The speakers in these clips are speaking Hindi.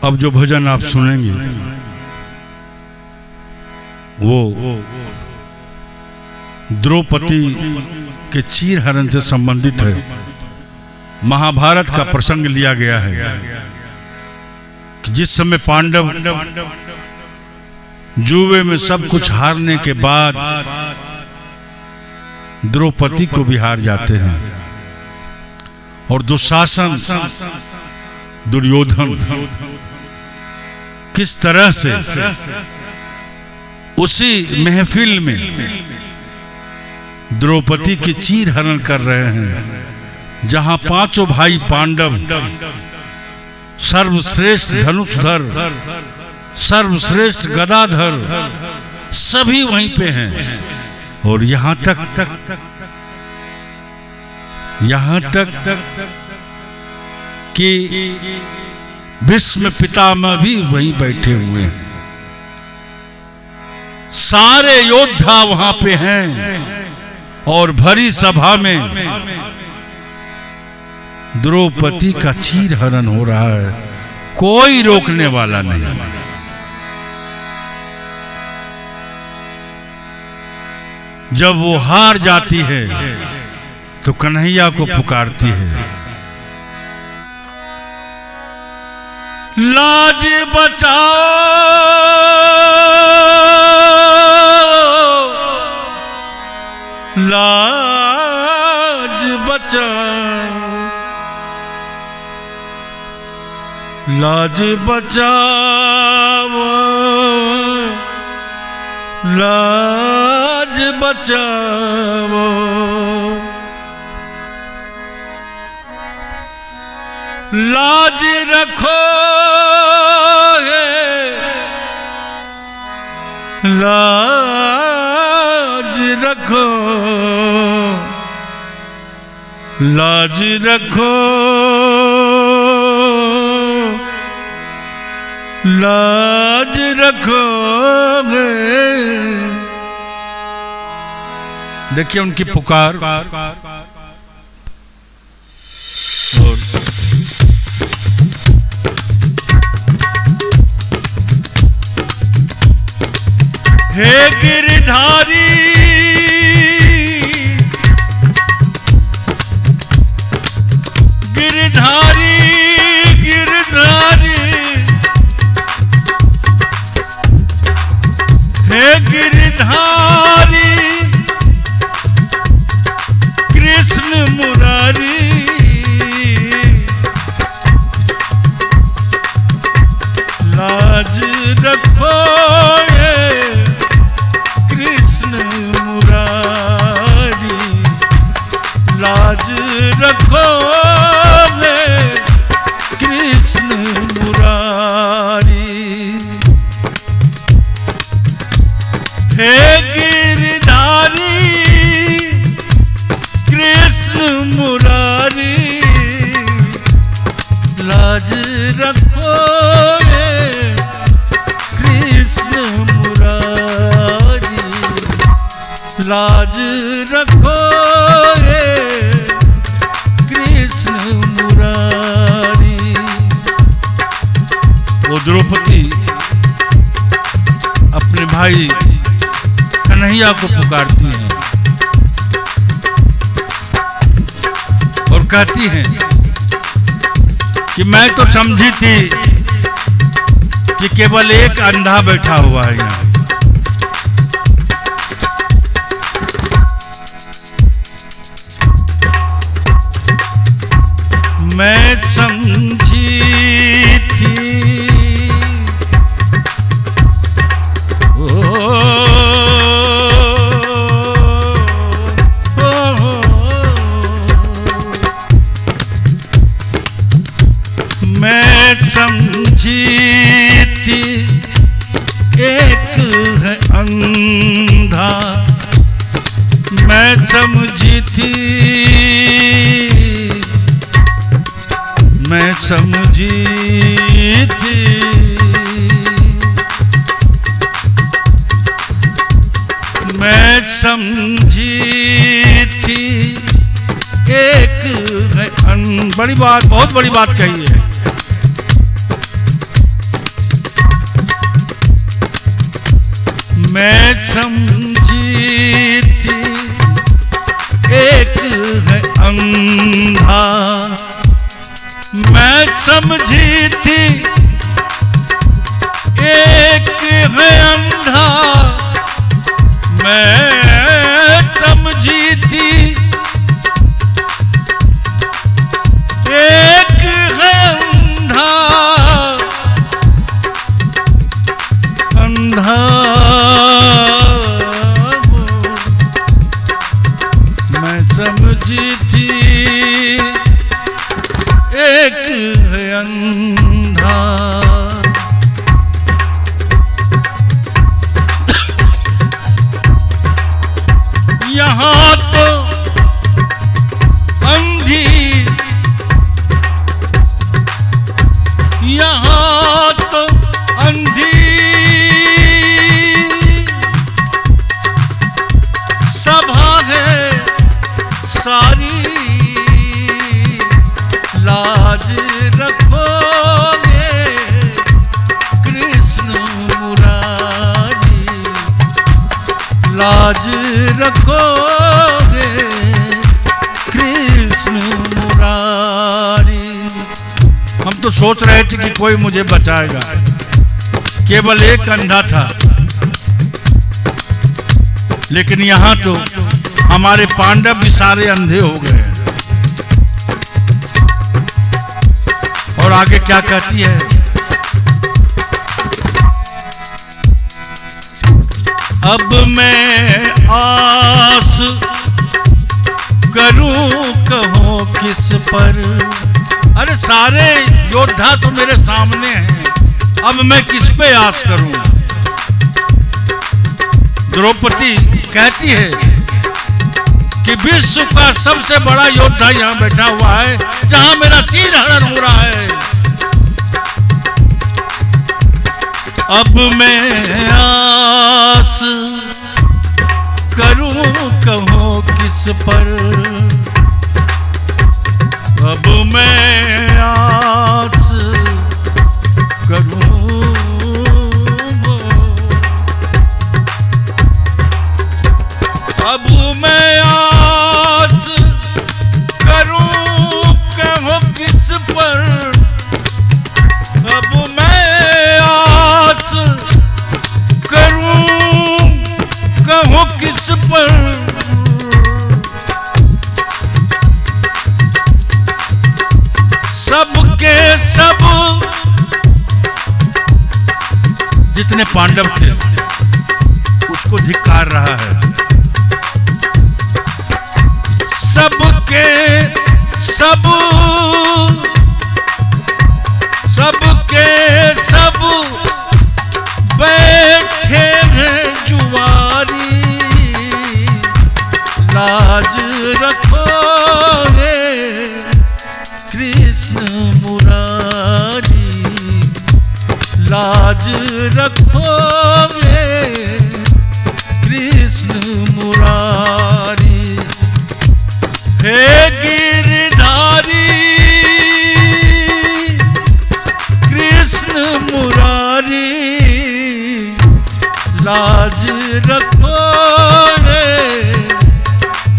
अब जो भजन आप सुनेंगे वो द्रौपदी के चीर हरण से संबंधित है। महाभारत का प्रसंग लिया गया है कि जिस समय पांडव जुए में सब कुछ हारने के बाद द्रौपदी को भी हार जाते हैं और दुशासन दुर्योधन किस तरह से उसी महफिल में द्रौपदी की चीर हरण कर रहे हैं, जहां पांचों भाई पांडव सर्वश्रेष्ठ धनुषधर, सर्वश्रेष्ठ गदाधर सभी वहीं पे हैं। और यहां तक कि भीष्म पितामह भी वहीं बैठे हुए हैं। सारे योद्धा वहां पे हैं और भरी सभा में द्रौपदी का चीर हरण हो रहा है, कोई रोकने वाला नहीं। जब वो हार जाती है तो कन्हैया को पुकारती है, लाज बचाओ, लाज बचाओ, लाज बचाओ, लाज बचाओ। लाज रखो, लाज रखो, लाज रखो, लाज रखो। देखिए उनकी पुकार। हे गिरधारी, गिरधारी, गिरधारी, हे गिरधारी, कृष्ण मुरारी, लाज रखो रखो कृष्ण मुरारी। हे गिरधारी, कृष्ण मुरारी, लाज रखो कृष्ण मुरारी, लाज रखो द्रौपदी अपने भाई कन्हैया को पुकारती हैं और कहती हैं कि मैं तो समझी थी कि केवल एक अंधा बैठा हुआ है यहाँ, मैं समझी थी समझी थी एक है अंधा, मैं समझी थी, मैं समझी थी, मैं समझी थी एक है बड़ी बात, बहुत बड़ी बात कही है। मैं समझी थी एक है अंधा, मैं समझी थी एक है अंधा, मैं समझी थी एक है अंधा, अंधा मैं समझी थी एक है अंधा। यहाँ तो अंधी, यहाँ तो अंधी सभा है सारी, लाज रखोगे कृष्ण मुरारी, लाज रखोगे कृष्ण मुरारी। हम तो सोच रहे थे कि कोई मुझे बचाएगा, केवल एक अंधा था, लेकिन यहाँ तो हमारे पांडव भी सारे अंधे हो गए। और आगे क्या कहती है? अब मैं आस करूं कहो किस पर, अरे सारे योद्धा तो मेरे सामने हैं, अब मैं किस पे आस करूं? द्रौपदी कहती है कि विश्व का सबसे बड़ा योद्धा यहाँ बैठा हुआ है, जहां मेरा चीर हरण हो रहा है। अब मैं आस करूं कहो किस पर, अब मैं आस करूं, अब मैं आस करूं कहो किस पर, अब मैं आस करूं कहो किस पर, सबके सब जितने पांडव थे उसको धिक्कार रहा है, सबके सब, सबके सब बैठे हैं जुआरी, लाज रखोगे कृष्ण मुरारी, लाज रखोगे कृष्ण मुरारी। हे गिरधारी कृष्ण मुरारी, लाज रखोगे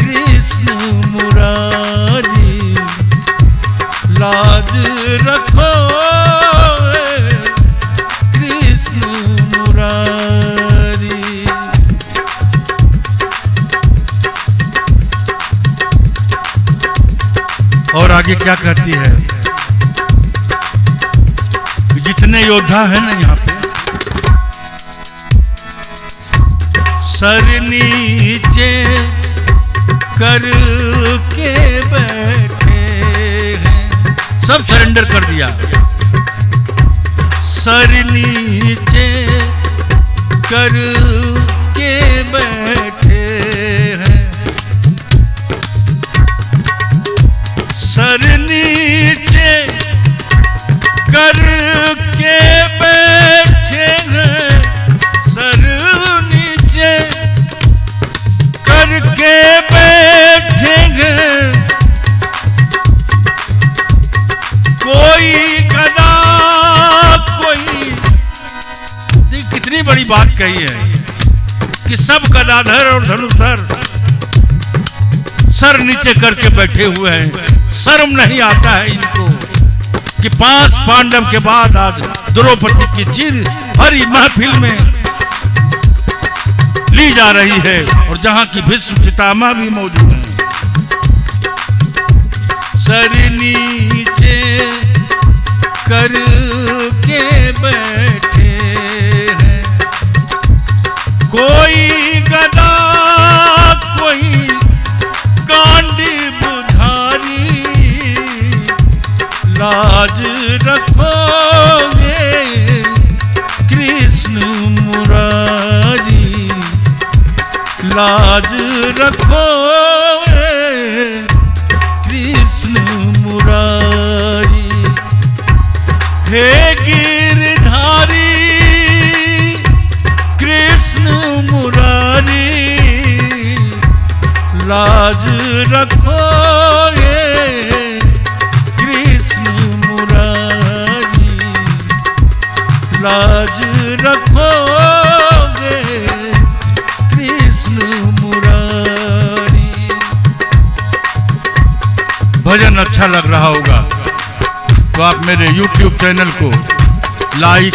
कृष्ण मुरारी, लाज रखोगे कृष्ण मुरारी। और आगे क्या कहती है? जितने योद्धा हैं ना यहाँ पे, सर नीचे करके बैठे हैं, सब सरेंडर कर दिया, सर नीचे करके बैठे हैं, सर नीचे करके बैठे हैं, सर नीचे करके बैठे हैं, कोई गदा कोई, कितनी बड़ी बात कही है। कि सब गदाधर और धनुर्धर सर नीचे करके बैठे हुए हैं। शर्म नहीं आता है इनको कि 5 पांडव के बाद आज द्रौपदी की चीर हरी महफिल में ली जा रही है और जहां की भीष्म पितामह भी मौजूद हैं। सर नीचे करके बैठे हैं, कोई गदा कोई गांडीव धारी, लाज रखोगे कृष्ण मुरारी, लाज रखोगे कृष्ण मुरारी। हे गिरधारी कृष्ण मुरारी, लाज रखोगे कृष्ण मुरारी, लाज रखोगे कृष्ण मुरारी। भजन अच्छा लग रहा होगा तो आप मेरे YouTube चैनल को लाइक,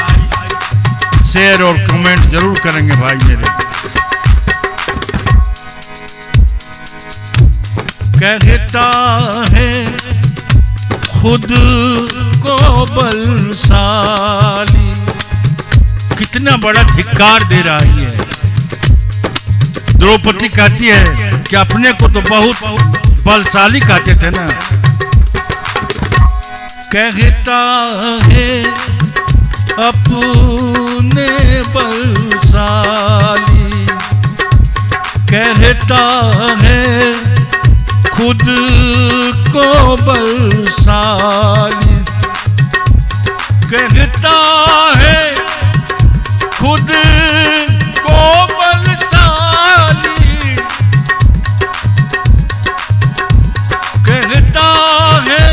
शेयर और कमेंट जरूर करेंगे भाई मेरे। कहता है खुद को बलशाली, कितना बड़ा धिक्कार दे रही है। द्रौपदी कहती है कि अपने को तो बहुत बलशाली कहते थे ना। कहता है अपने बलशाली, कहता है खुद को बलशाली, कहता है खुद को बलशाली, कहता है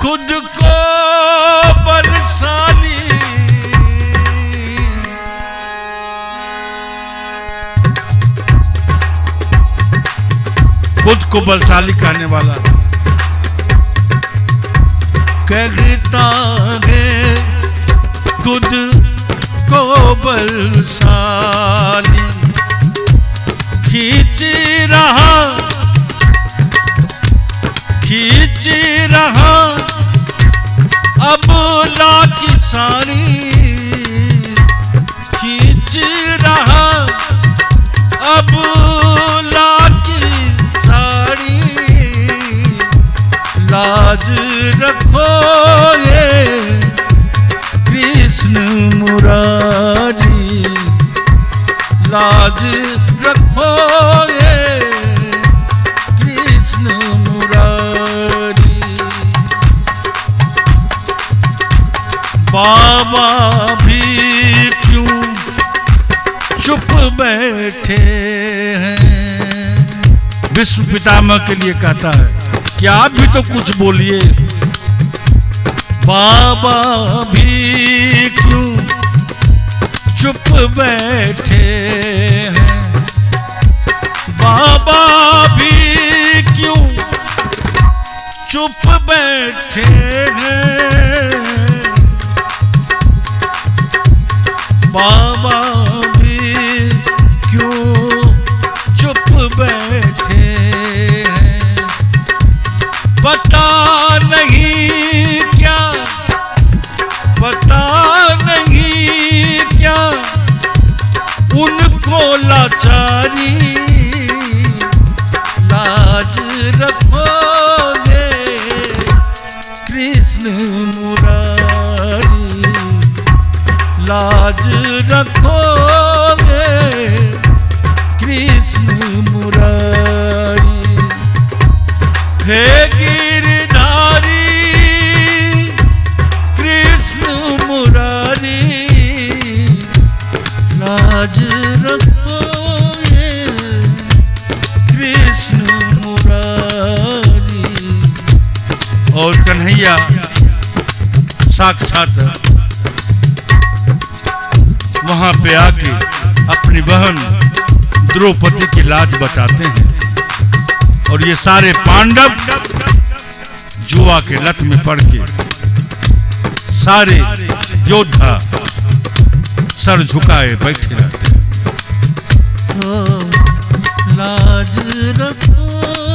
खुद को बलशाली। खुद को बलशाली कहने वाला कहता है खुद को बलशाली, खींच रहा अबला की साड़ी, खींच रहा अबला की साड़ी, लाज रखोगे कृष्ण मुरारी, लाज रखोगे कृष्ण मुरारी। बाबा भी क्यों चुप बैठे हैं। विश्व पितामह के लिए कहता है कि आप भी तो कुछ बोलिए। बाबा भी क्यों चुप बैठे हैं, बाबा भी क्यों चुप बैठे हैं, बाबा भी क्यों चुप बैठे हैं। पता नहीं क्या, पता नहीं क्या उनको लाचारी, लाज रखोगे कृष्ण मुरारी, लाज रखोगे कृष्ण मुरारी। हे गिरधारी कृष्ण मुरारी, लाज रखोगे कृष्ण मुरारी। और कन्हैया साक्षात वहां पे आके अपनी बहन द्रौपदी की लाज बचाते हैं और ये सारे पांडव जुआ के लत में पड़ के सारे योद्धा सर झुकाए बैठे रहते हैं। लाज रखो